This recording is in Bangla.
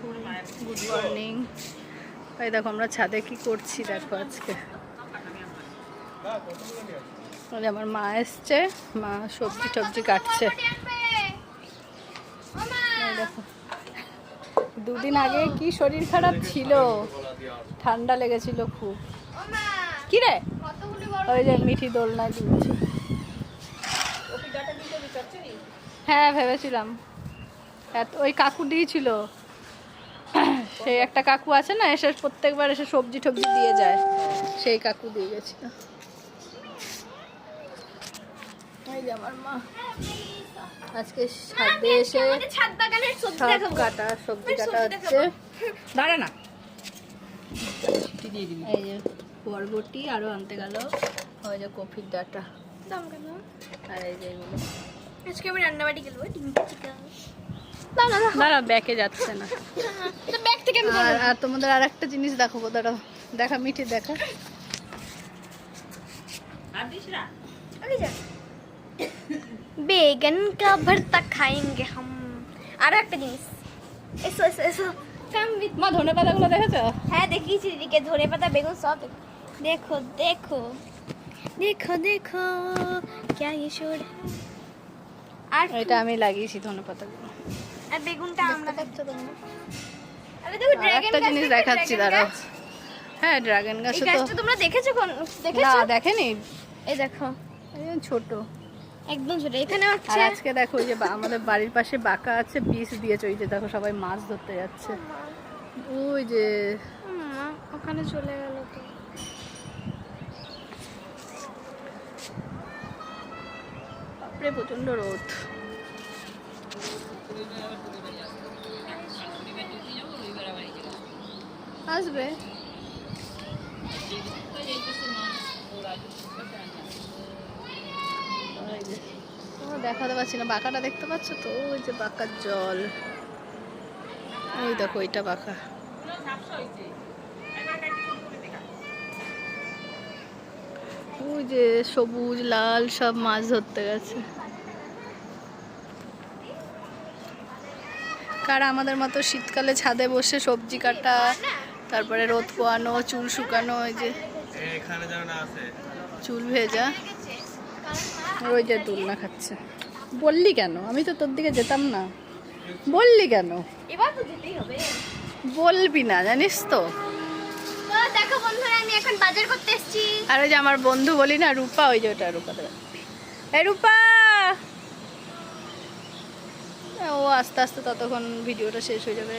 Good morning. এই দেখো আমরা ছাদে কি করছি দেখো আজকে। আমার মা এসছে, মা সবজি টবজি কাটছে। দেখো দুদিন আগে কি শরীর খারাপ ছিল, ঠান্ডা লেগেছিল খুব। কি রে ওই যে মিঠি দোলনায় দিচ্ছে। হ্যাঁ ভেবেছিলাম, ওই কাকু দিয়েছিল। সেই একটা কাকু আছে না, এসে প্রত্যেকবার এসে সবজি টবজি দিয়ে যায়, সেই কাকু দিয়ে গেছিল। এই যে আমার মা আজকে ছাদে এসে সব কাটা সবজি কাটা হচ্ছে। দাঁড়া না, এই যে বরবটি আরো আনতে গেল, ওই যে কফির ডাটা। আর এই যে আজকে আমি রান্নাবাড়ি গেলবো, দাঁড়া ব্যাকে যাচ্ছে না। আর তোমাদের আর একটা জিনিস দেখাবো, দাঁড়াও দেখা মিঠি দেখা। বেগুন का भरता खाएंगे हम। আর একটা জিনিস, এসো এসো এসো, কাম উইথ মা ধনে পাতাগুলো দেখেছো? হ্যাঁ দেখিয়েছি দিদিকে, ধনে পাতা বেগুন সব দেখো দেখো দেখো দেখো क्या ये शोर। আর এটা আমি লাগিয়েছি ধনে পাতাগুলো, আর বেগুনটা আমরা দেখতে পাবো। আরে দেখো ড্রাগন একটা জিনিস দেখাচ্ছি দাঁড়াও। হ্যাঁ ড্রাগন গাছ এই তো গাছটা তোমরা দেখেছো কোন? দেখেছো? না দেখেনি, এই দেখো এই ছোট একদম ছোট। এখানে আর হচ্ছে আজকে দেখো ওই যে আমাদের বাড়ির পাশে বাঁকা আছে, বীজ দিয়েছে, ওই যে দেখো সবাই মাছ ধরতে যাচ্ছে। ওই যে মা ওখানে চলে গেল তো। বাপরে প্রচন্ড রোদ। আসবে দেখাতে পাচ্ছি না, বাঁকাটা দেখতে পাচ্ছ তো, ওই যে বাঁকার জল, ওই দেখো ওইটা বাঁকা। ওই যে সবুজ লাল সব মাছ ধরতে গেছে। কারা আমাদের মতো শীতকালে ছাদে বসে সবজি কাটা, তারপরে রোদ পোয়ানো, চুল শুকানো, ওই যে চুল ভেজা, ওই যে দোলনা খাচ্ছে। বললি কেন? আমি তো তোর দিকে যেতাম না, বললি কেন? এবার তো যেতেই হবে। বলবি না জানিস তো। তো দেখো বন্ধুরা, আমি এখন বাজার করতে এসেছি। আর ওই যে আমার বন্ধু বলি না রূপা, ওই যে ওটা রূপা। এই রূপা, ও আস্তে আস্তে ততক্ষণ ভিডিওটা শেষ হয়ে যাবে।